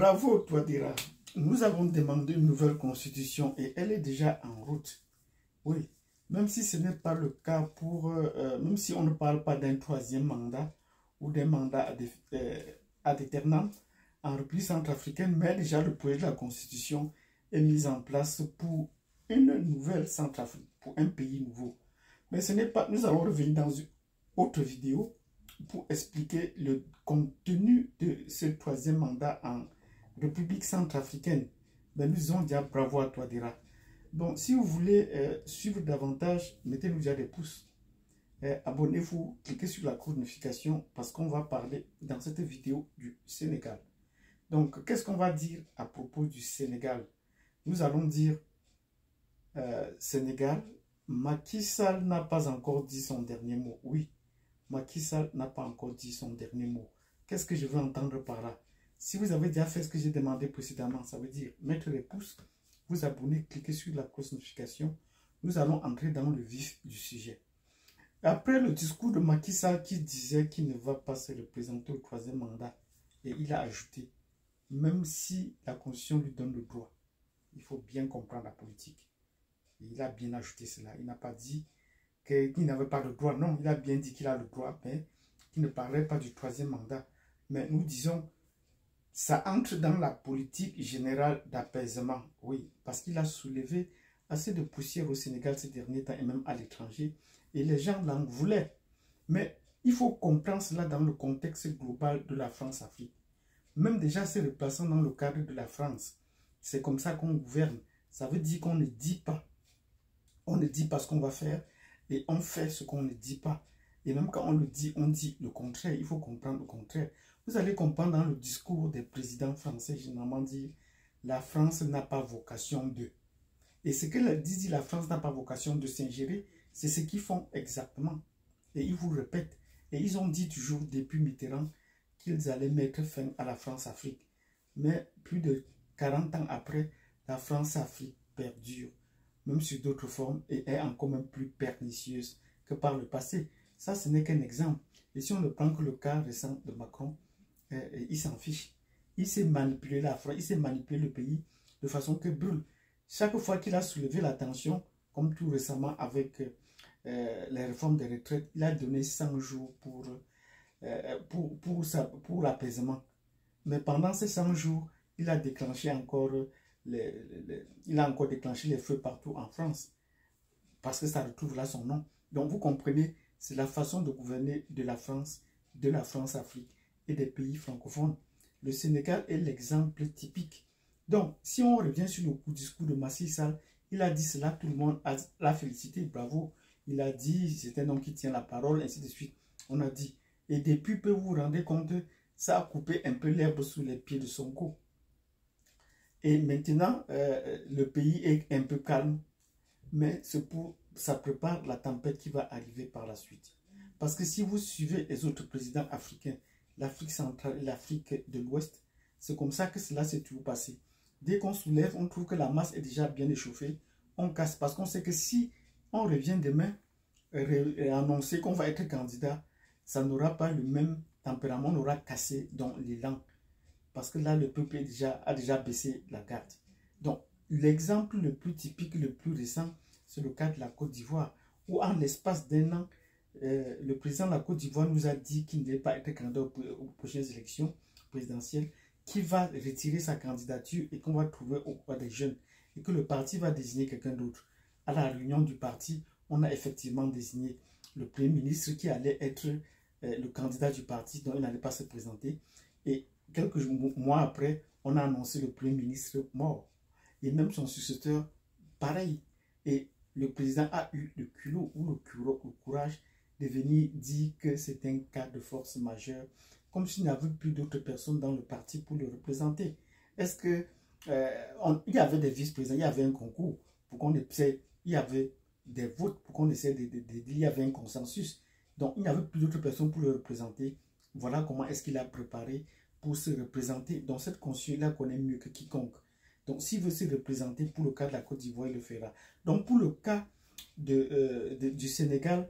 Bravo, Touadéra. Nous avons demandé une nouvelle constitution et elle est déjà en route. Oui, même si ce n'est pas le cas même si on ne parle pas d'un troisième mandat ou d'un mandat ad aeternam en République centrafricaine, mais déjà le projet de la constitution est mis en place pour une nouvelle Centrafrique, pour un pays nouveau. Mais ce n'est pas, nous allons revenir dans une autre vidéo pour expliquer le contenu de ce troisième mandat en République centrafricaine. Mais nous disons déjà bravo à Touadéra. Donc, si vous voulez suivre davantage, mettez-nous déjà des pouces. Abonnez-vous, cliquez sur la cloche de notification parce qu'on va parler dans cette vidéo du Sénégal. Donc, qu'est-ce qu'on va dire à propos du Sénégal? Nous allons dire Sénégal, Macky Sall n'a pas encore dit son dernier mot. Oui, Macky Sall n'a pas encore dit son dernier mot. Qu'est-ce que je veux entendre par là? Si vous avez déjà fait ce que j'ai demandé précédemment, ça veut dire mettre les pouces, vous abonner, cliquez sur la cloche de notification. Nous allons entrer dans le vif du sujet. Après le discours de Macky Sall qui disait qu'il ne va pas se représenter au troisième mandat, et il a ajouté, même si la Constitution lui donne le droit, il faut bien comprendre la politique. Et il a bien ajouté cela. Il n'a pas dit qu'il n'avait pas le droit. Non, il a bien dit qu'il a le droit, mais qu'il ne parlait pas du troisième mandat. Mais nous disons, ça entre dans la politique générale d'apaisement. Oui, parce qu'il a soulevé assez de poussière au Sénégal ces derniers temps et même à l'étranger. Et les gens l'en voulaient. Mais il faut comprendre cela dans le contexte global de la France-Afrique. Même déjà se replaçant dans le cadre de la France, c'est comme ça qu'on gouverne. Ça veut dire qu'on ne dit pas. On ne dit pas ce qu'on va faire et on fait ce qu'on ne dit pas. Et même quand on le dit, on dit le contraire. Il faut comprendre le contraire. Vous allez comprendre dans le discours des présidents français, généralement dire la France n'a pas vocation de. Et ce que dit la France n'a pas vocation de s'ingérer, c'est ce qu'ils font exactement. Et ils vous répètent. Et ils ont dit toujours depuis Mitterrand qu'ils allaient mettre fin à la France-Afrique. Mais plus de 40 ans après, la France-Afrique perdure, même sur d'autres formes, et est encore même plus pernicieuse que par le passé. Ça, ce n'est qu'un exemple. Et si on ne prend que le cas récent de Macron, il s'en fiche. Il sait manipuler la France, il sait manipuler le pays de façon que brûle. Chaque fois qu'il a soulevé la tension, comme tout récemment avec les réformes des retraites, il a donné 100 jours pour l'apaisement. Mais pendant ces 100 jours, il a déclenché encore déclenché les feux partout en France. Parce que ça retrouve là son nom. Donc vous comprenez, c'est la façon de gouverner de la France-Afrique et des pays francophones. Le Sénégal est l'exemple typique. Donc, si on revient sur le discours de Macky Sall, il a dit cela, tout le monde l'a félicité, bravo. Il a dit, c'est un homme qui tient la parole, ainsi de suite. On a dit, et depuis peu, vous vous rendez compte, ça a coupé un peu l'herbe sous les pieds de Sonko. Et maintenant, le pays est un peu calme, mais ça prépare la tempête qui va arriver par la suite. Parce que si vous suivez les autres présidents africains, l'Afrique centrale et l'Afrique de l'Ouest, c'est comme ça que cela s'est toujours passé. Dès qu'on soulève, on trouve que la masse est déjà bien échauffée, on casse. Parce qu'on sait que si on revient demain et annoncer qu'on va être candidat, ça n'aura pas le même tempérament, on aura cassé dans l'élan. Parce que là, le peuple a déjà baissé la garde. Donc, l'exemple le plus typique, le plus récent, c'est le cas de la Côte d'Ivoire, où en l'espace d'un an, le président de la Côte d'Ivoire nous a dit qu'il ne devait pas être candidat aux prochaines élections présidentielles, qu'il va retirer sa candidature et qu'on va trouver au poids des jeunes, et que le parti va désigner quelqu'un d'autre. À la réunion du parti, on a effectivement désigné le Premier ministre qui allait être le candidat du parti, dont il n'allait pas se présenter. Et quelques mois après, on a annoncé le Premier ministre mort. Et même son successeur, pareil. Et le président a eu le culot ou le courage de venir dire que c'est un cas de force majeure, comme s'il n'y avait plus d'autres personnes dans le parti pour le représenter. Est-ce que il y avait des vice-présidents, il y avait un concours pour qu'on essaie, il y avait des votes pour qu'on essaie il y avait un consensus. Donc il n'y avait plus d'autres personnes pour le représenter. Voilà comment est-ce qu'il a préparé pour se représenter. Donc cette conscience, il la connaît mieux que quiconque. Donc s'il veut se représenter pour le cas de la Côte d'Ivoire, il le fera. Donc pour le cas du Sénégal,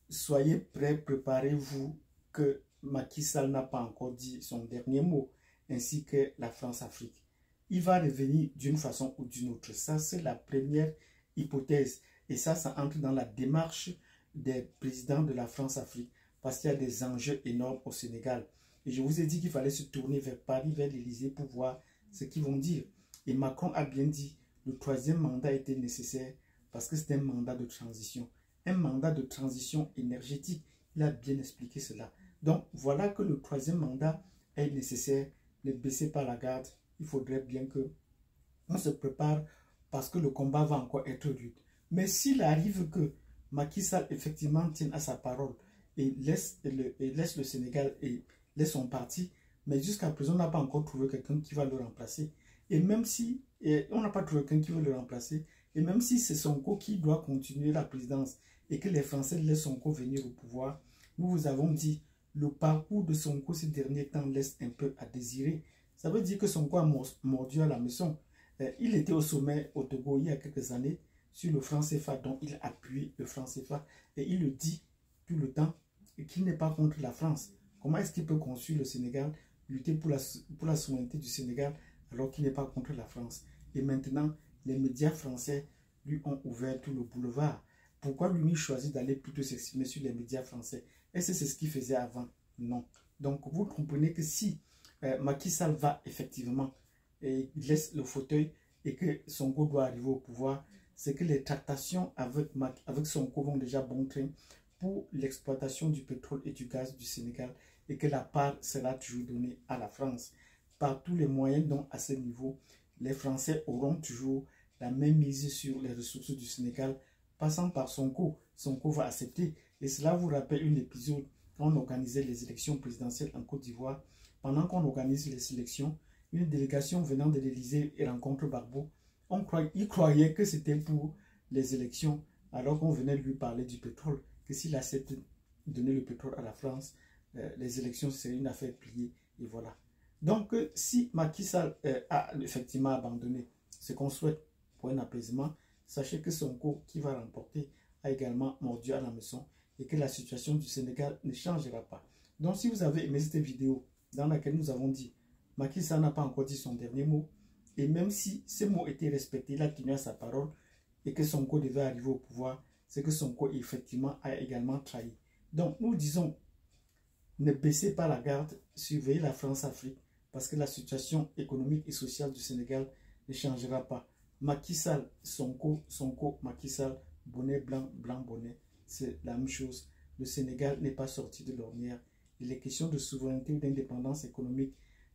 soyez prêts, préparez-vous que Macky Sall n'a pas encore dit son dernier mot. ainsi que la France-Afrique. Il va revenir d'une façon ou d'une autre. Ça, c'est la première hypothèse. Et ça entre dans la démarche des présidents de la France-Afrique parce qu'il y a des enjeux énormes au Sénégal. Et je vous ai dit qu'il fallait se tourner vers Paris, vers l'Élysée pour voir ce qu'ils vont dire. Et Macron a bien dit, le troisième mandat était nécessaire parce que c'est un mandat de transition. Un mandat de transition énergétique. Il a bien expliqué cela. Donc, voilà que le troisième mandat est nécessaire. Ne baissez pas la garde. Il faudrait bien que on se prépare parce que le combat va encore être rude. Mais s'il arrive que Macky Sall effectivement tienne à sa parole et laisse le Sénégal et laisse son parti, mais jusqu'à présent, on n'a pas encore trouvé quelqu'un qui va le remplacer. Et même si on n'a pas trouvé quelqu'un qui veut le remplacer, et même si c'est Sonko qui doit continuer la présidence et que les Français laissent Sonko venir au pouvoir, nous vous avons dit, le parcours de Sonko ces derniers temps laisse un peu à désirer. Ça veut dire que Sonko a mordu à la maison. Il était au sommet au Togo il y a quelques années sur le franc CFA, dont il appuie le franc CFA. Et il le dit tout le temps qu'il n'est pas contre la France. Comment est-ce qu'il peut construire le Sénégal, lutter pour la souveraineté du Sénégal alors qu'il n'est pas contre la France? Et maintenant, les médias français lui ont ouvert tout le boulevard. Pourquoi lui choisit d'aller plutôt s'exprimer sur les médias français? Est-ce que c'est ce qu'il faisait avant? Non. Donc, vous comprenez que si Macky Sall va effectivement et il laisse le fauteuil et que Sonko doit arriver au pouvoir, c'est que les tractations avec Sonko vont déjà bon train pour l'exploitation du pétrole et du gaz du Sénégal et que la part sera toujours donnée à la France. Par tous les moyens, donc à ce niveau, les Français auront toujours la même mise sur les ressources du Sénégal, passant par Sonko. Sonko va accepter. Et cela vous rappelle un épisode quand on organisait les élections présidentielles en Côte d'Ivoire. Pendant qu'on organise les élections, une délégation venant de l'Élysée et rencontre Gbagbo, il croyait que c'était pour les élections, alors qu'on venait lui parler du pétrole, que s'il accepte de donner le pétrole à la France, les élections seraient une affaire pliée, et voilà. Donc, si Macky Sall a effectivement abandonné ce qu'on souhaite pour un apaisement, sachez que Sonko, qui va remporter, a également mordu à la maison et que la situation du Sénégal ne changera pas. Donc, si vous avez aimé cette vidéo dans laquelle nous avons dit Macky Sall n'a pas encore dit son dernier mot, et même si ces mots étaient respectés, il a tenu à sa parole et que Sonko devait arriver au pouvoir, c'est que Sonko effectivement a également trahi. Donc, nous disons, ne baissez pas la garde, surveillez la France-Afrique, parce que la situation économique et sociale du Sénégal ne changera pas. Macky Sall, Sonko, Sonko, Macky Sall, bonnet blanc, blanc bonnet, c'est la même chose. Le Sénégal n'est pas sorti de l'ornière. Et les questions de souveraineté ou d'indépendance économique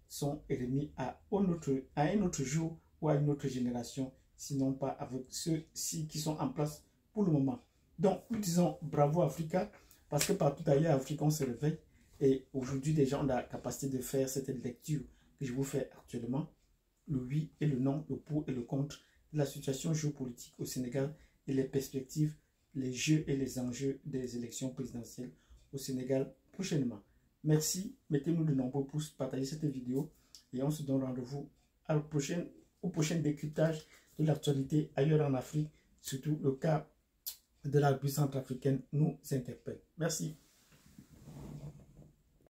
sont remis à un autre jour ou à une autre génération, sinon pas avec ceux-ci qui sont en place pour le moment. Donc, nous disons bravo Africa, parce que partout ailleurs, Afrique, on se réveille. Et aujourd'hui, les gens ont la capacité de faire cette lecture que je vous fais actuellement. Le oui et le non, le pour et le contre, de la situation géopolitique au Sénégal et les perspectives, les jeux et les enjeux des élections présidentielles au Sénégal prochainement. Merci, mettez-nous de nombreux pouces, partagez cette vidéo et on se donne rendez-vous au prochain décryptage de l'actualité ailleurs en Afrique, surtout le cas de la République centrafricaine nous interpelle. Merci.